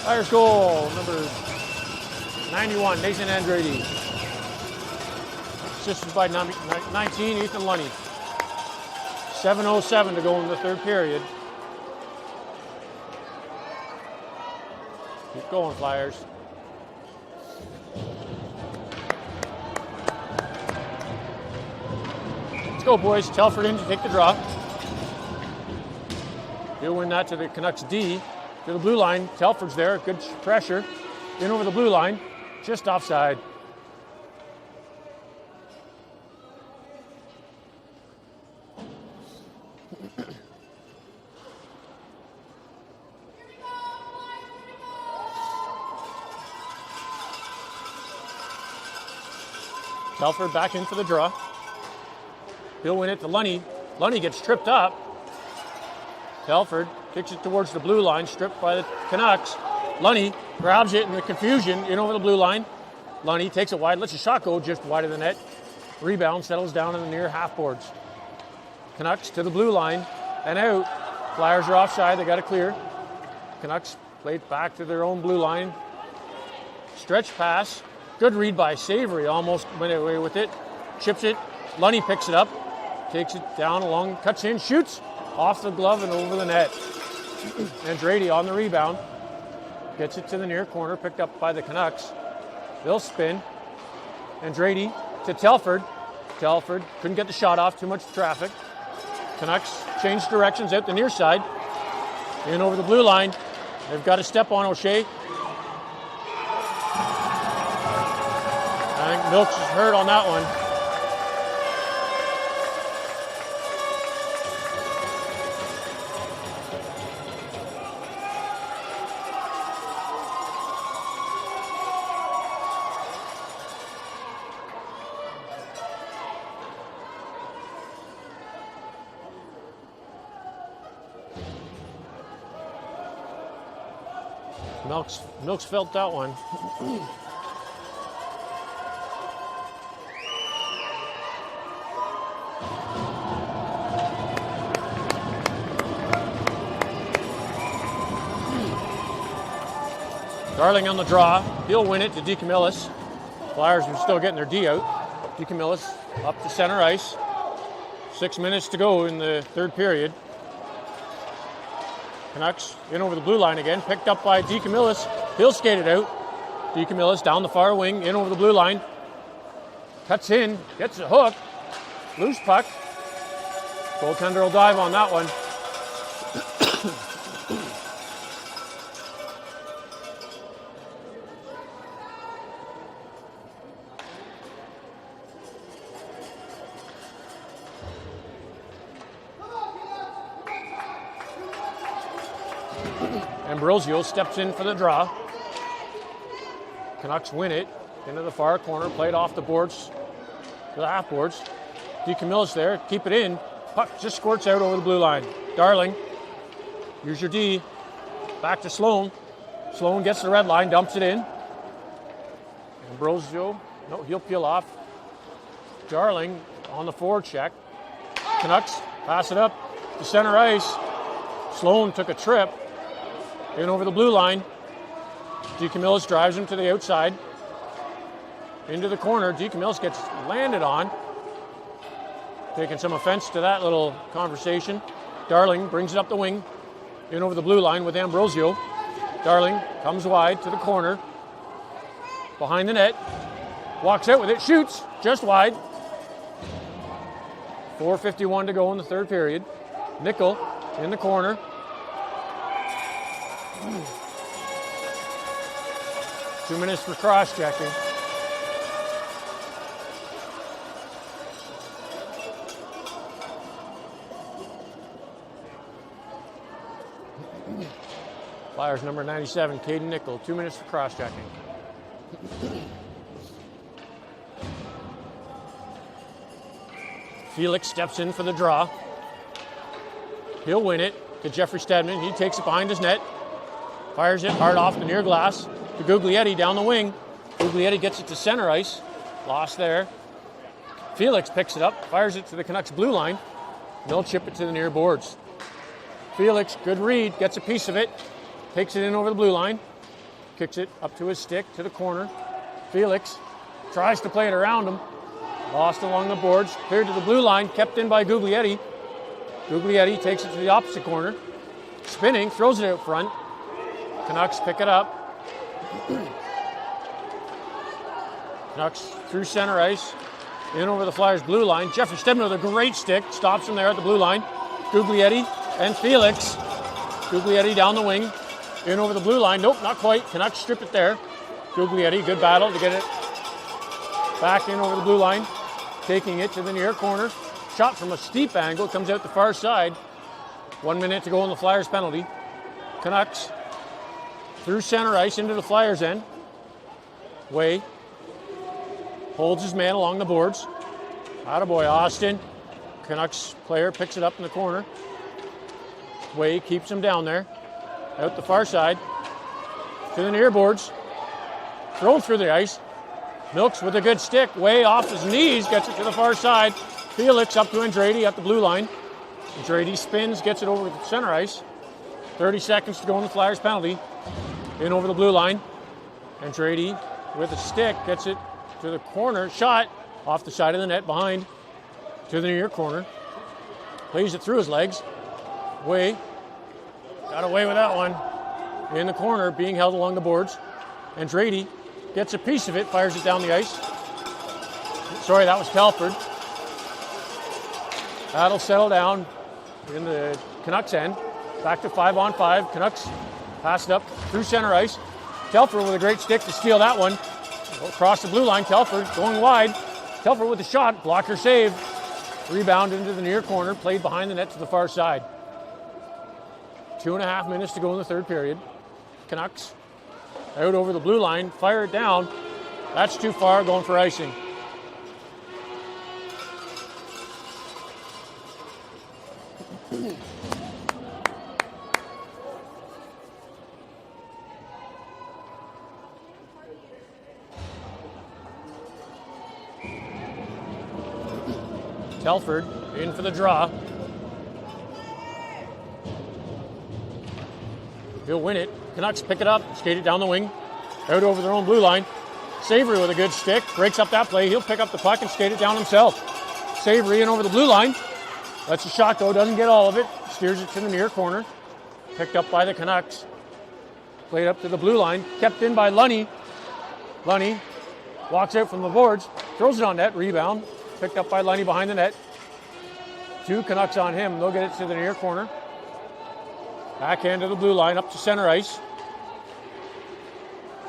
Flyers goal, number 91, Nathan Andrade. Assisted by 19, Ethan Lunny. 7:07 to go in the third period. Keep going, Flyers. Go, boys. Telford in to take the draw. He'll win that to the Canucks D. To the blue line. Telford's there. Good pressure. In over the blue line. Just offside. Telford back in for the draw. He'll win it to Lunny. Lunny gets tripped up. Telford kicks it towards the blue line, stripped by the Canucks. Lunny grabs it in the confusion in over the blue line. Lunny takes it wide, lets a shot go just wide of the net. Rebound settles down in the near half boards. Canucks to the blue line and out. Flyers are offside, they got to clear. Canucks played back to their own blue line. Stretch pass. Good read by Savory. Almost went away with it. Chips it. Lunny picks it up. Takes it down along, cuts in, shoots. Off the glove and over the net. Andretti on the rebound. Gets it to the near corner. Picked up by the Canucks. They'll spin. Andretti to Telford. Telford couldn't get the shot off. Too much traffic. Canucks change directions out the near side. In over the blue line. They've got a step on O'Shea. I think Milks is hurt on that one. Milks felt that one. Darling on the draw. He'll win it to DeCamillis. Flyers are still getting their D out. DeCamillis up to center ice. 6 minutes to go in the third period. Canucks in over the blue line again. Picked up by DeCamillis. He'll skate it out. DeCamillis down the far wing. In over the blue line. Cuts in. Gets a hook. Loose puck. Goaltender will dive on that one. Ambrosio steps in for the draw. Canucks win it into the far corner, played off the boards to the half boards. DeCamillis there, keep it in. Puck just squirts out over the blue line. Darling, use your D. Back to Sloan. Sloan gets the red line, dumps it in. Ambrosio, no, he'll peel off. Darling on the forward check. Canucks pass it up to center ice. Sloan took a trip. In over the blue line. DeCamillis drives him to the outside. Into the corner. DeCamillis gets landed on. Taking some offense to that little conversation. Darling brings it up the wing. In over the blue line with Ambrosio. Darling comes wide to the corner. Behind the net. Walks out with it. Shoots. Just wide. 4:51 to go in the third period. Nickel in the corner. 2 minutes for cross-checking. Flyers number 97, Caden Nickel. 2 minutes for cross-checking. Felix steps in for the draw. He'll win it to Jeffrey Stedman. He takes it behind his net. Fires it hard off the near glass to Guglietti down the wing. Guglietti gets it to center ice. Lost there. Felix picks it up, fires it to the Canucks blue line. They'll chip it to the near boards. Felix, good read, gets a piece of it. Takes it in over the blue line. Kicks it up to his stick to the corner. Felix tries to play it around him. Lost along the boards. Cleared to the blue line, kept in by Guglietti. Guglietti takes it to the opposite corner. Spinning, throws it out front. Canucks pick it up. Canucks through center ice. In over the Flyers blue line. Jeffrey Stedman with a great stick. Stops him there at the blue line. Guglietti and Felix. Guglietti down the wing. In over the blue line. Nope, not quite. Canucks strip it there. Guglietti, good battle to get it back in over the blue line. Taking it to the near corner. Shot from a steep angle. Comes out the far side. 1 minute to go on the Flyers penalty. Canucks through center ice into the Flyers end. Way holds his man along the boards. Attaboy, Austin. Canucks player picks it up in the corner. Way keeps him down there. Out the far side. To the near boards. Thrown through the ice. Milks with a good stick. Way off his knees. Gets it to the far side. Felix up to Andretti at the blue line. Andretti spins. Gets it over the center ice. 30 seconds to go in the Flyers penalty. In over the blue line. Andretti with a stick gets it to the corner. Shot off the side of the net behind to the near corner. Plays it through his legs. Got away with that one. In the corner, being held along the boards. Andretti gets a piece of it, fires it down the ice. Sorry, that was Telford. That'll settle down in the Canucks end. Back to 5-on-5. Canucks pass it up through center ice. Telford with a great stick to steal that one. Across the blue line, Telford going wide. Telford with a shot, blocker save. Rebound into the near corner, played behind the net to the far side. 2.5 minutes to go in the third period. Canucks out over the blue line, fire it down. That's too far, going for icing. Telford in for the draw. He'll win it. Canucks pick it up, skate it down the wing, out over their own blue line. Savory with a good stick, breaks up that play. He'll pick up the puck and skate it down himself. Savory in over the blue line. That's a shot though, doesn't get all of it. Steers it to the near corner. Picked up by the Canucks. Played up to the blue line, kept in by Lunny. Lunny walks out from the boards, throws it on net, rebound. Picked up by Lunny behind the net. 2 Canucks on him. They'll get it to the near corner. Backhand to the blue line, up to center ice.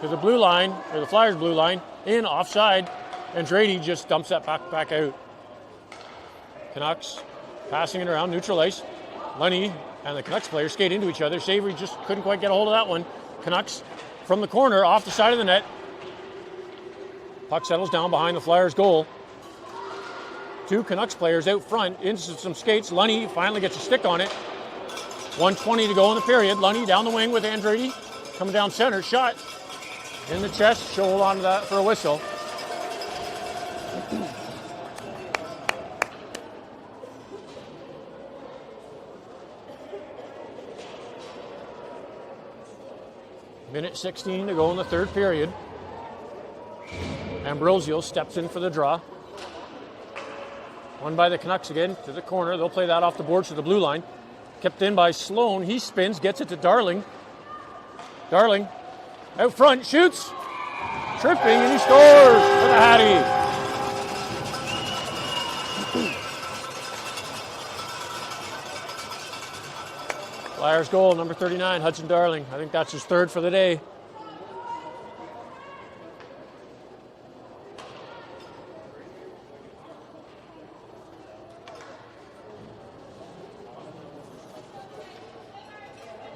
To the blue line, or the Flyers' blue line, in, offside. Andretti just dumps that back out. Canucks passing it around, neutral ice. Lunny and the Canucks players skate into each other. Savory just couldn't quite get a hold of that one. Canucks from the corner, off the side of the net. Puck settles down behind the Flyers' goal. 2 Canucks players out front, into some skates. Lunny finally gets a stick on it. 1:20 to go in the period. Lunny down the wing with Andretti. Coming down center, shot in the chest. She'll hold on to that for a whistle. Minute 16 to go in the third period. Ambrosio steps in for the draw. Won by the Canucks again to the corner. They'll play that off the boards to the blue line. Kept in by Sloan. He spins, gets it to Darling. Darling out front, shoots. Tripping, and he scores for the Hattie. Flyers goal, number 39, Hudson Darling. I think that's his third for the day.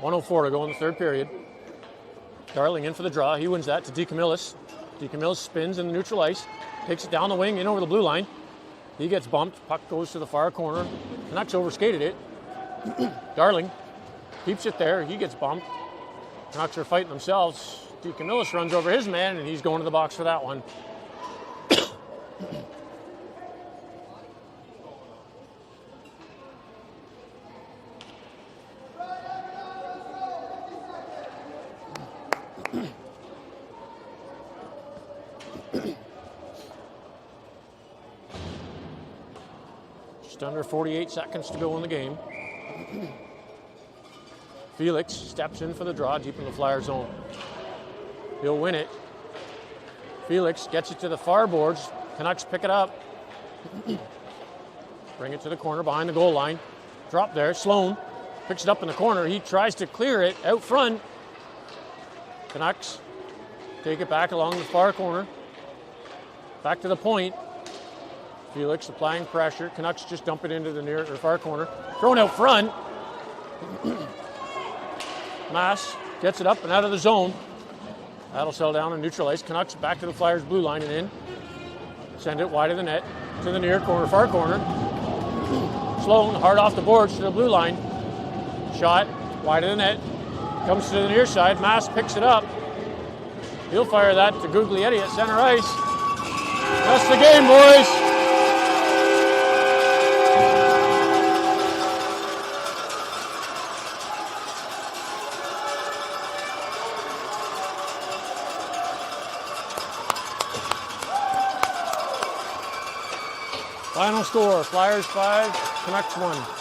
.104 to go in the third period. Darling in for the draw. He wins that to DeCamillis. DeCamillis spins in the neutral ice. Takes it down the wing, in over the blue line. He gets bumped. Puck goes to the far corner. Canucks overskated it. Darling keeps it there. He gets bumped. Canucks are fighting themselves. DeCamillis runs over his man, and he's going to the box for that one. Just under 48 seconds to go in the game. Felix steps in for the draw deep in the Flyer zone. He'll win it. Felix gets it to the far boards. Canucks pick it up. Bring it to the corner behind the goal line. Drop there. Sloan picks it up in the corner. He tries to clear it out front. Canucks take it back along the far corner. Back to the point. Felix applying pressure. Canucks just dump it into the near or far corner. Thrown out front. Mass gets it up and out of the zone. That'll settle down and neutralize. Canucks back to the Flyers blue line and in. Send it wide of the net to the near corner, far corner. Sloan hard off the boards to the blue line. Shot wide of the net. Comes to the near side. Mass picks it up. He'll fire that to Guglietti at center ice. That's the game, boys. Final score, Flyers 5, Canucks 1.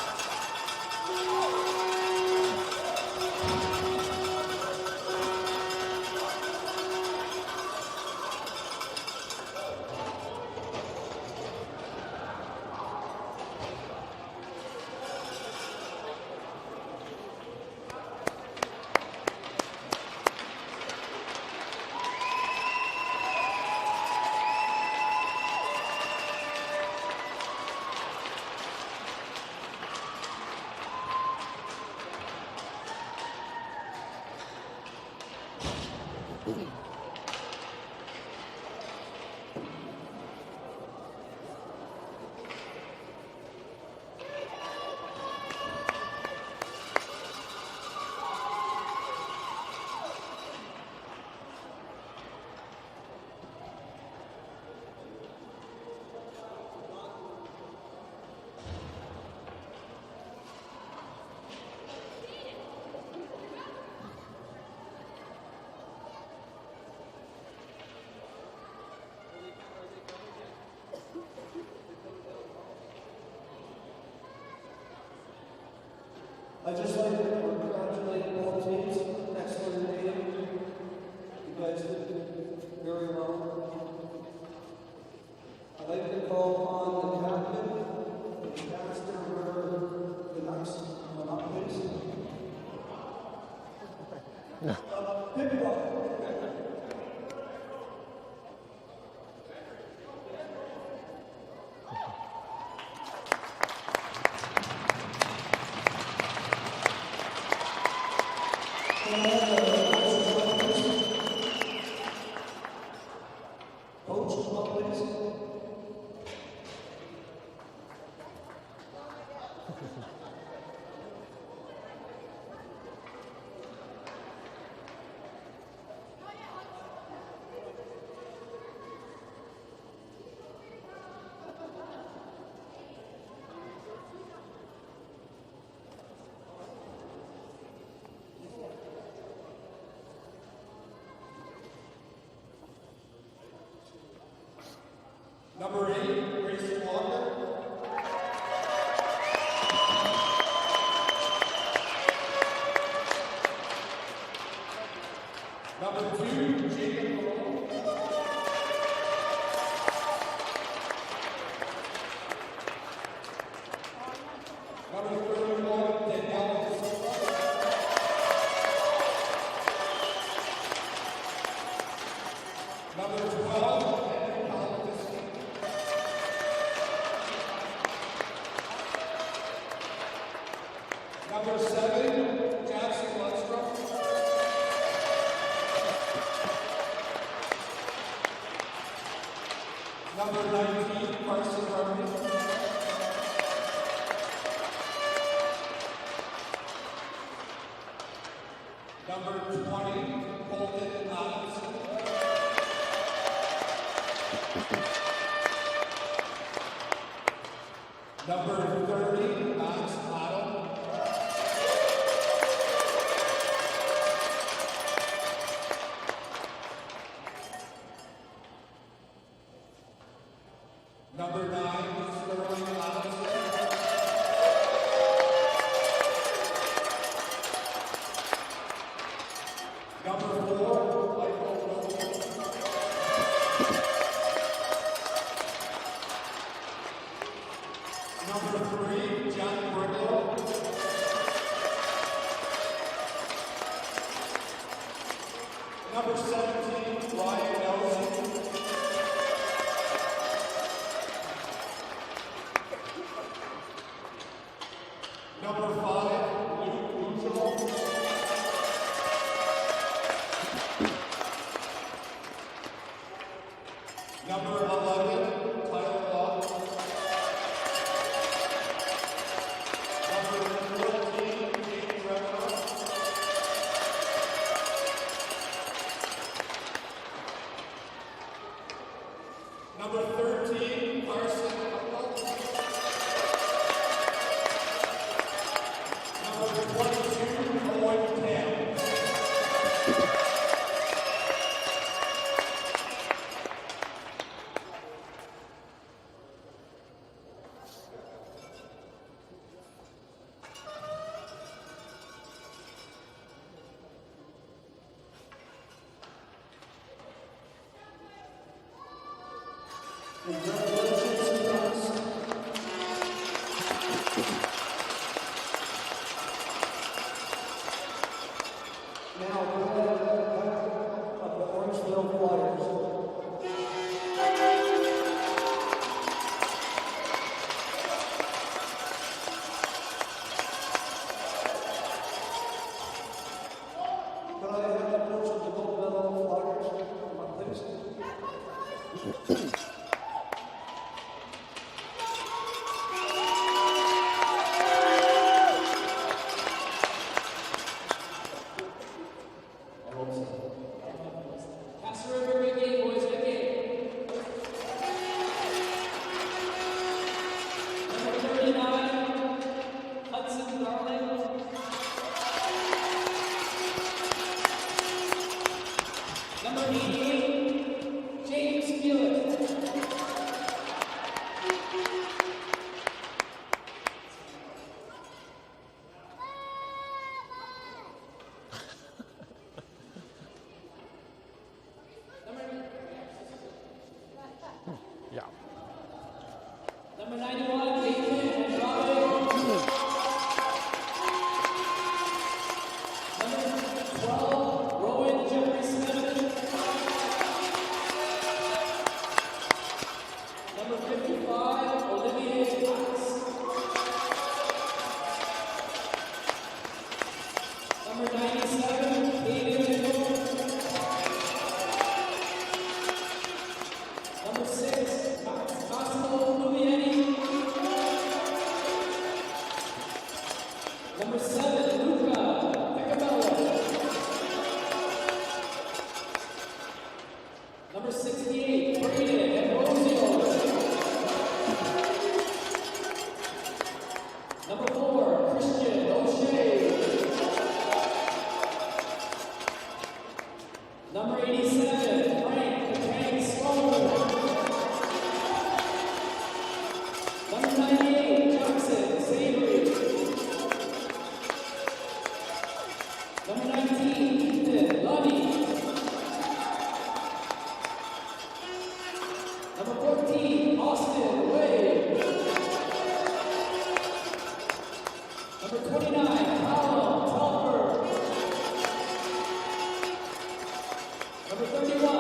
I'd just like to congratulate all teams. Excellent game. You guys did very well. I'd like to call on the captain, the Castor for the Canucks. Come up, please. Pick it up. Number 8, Preston. Number 2, Jacob. Number 31, Danielle. Number 12, Number 7, Jackson Lundstrom. Number 19, Preston. Number 20, Colton Adamson. Number 30, Max Otto. Number 9, Sterling Adamson. Number 4, Michael Wilson. Number 3, John Briglow. Number 17, Ryan Nelson. Number 5, Luke U12A. Number 11, Tyler Locke. Number 14, James Trevor. Congratulations, Canucks. Now, we're going to of the Orangeville Flyers. Could I have the coach of the gold medal Flyers come up, please? Castor, big game, boys, big game. Number 39, Hudson Darling. Number 88, James Hewitt. Yeah. Number 91, Nathan and Robin. Number 12, Rowan Jeffrey Smith. Number 55, Olivier Cox. Number 97, David Moore. Number 6, Massimo Lumieri. Number 7, Luca Picabello. Number 68, Brayden Ambrosio. Number 4, Christian O'Shea. Number 87, Frank Tank Sloan. Number 98, Jackson Savory. Number 19, Ethan Lunny. Number 14, Austin Wade. Number 29, Callum Telfer. Number 31,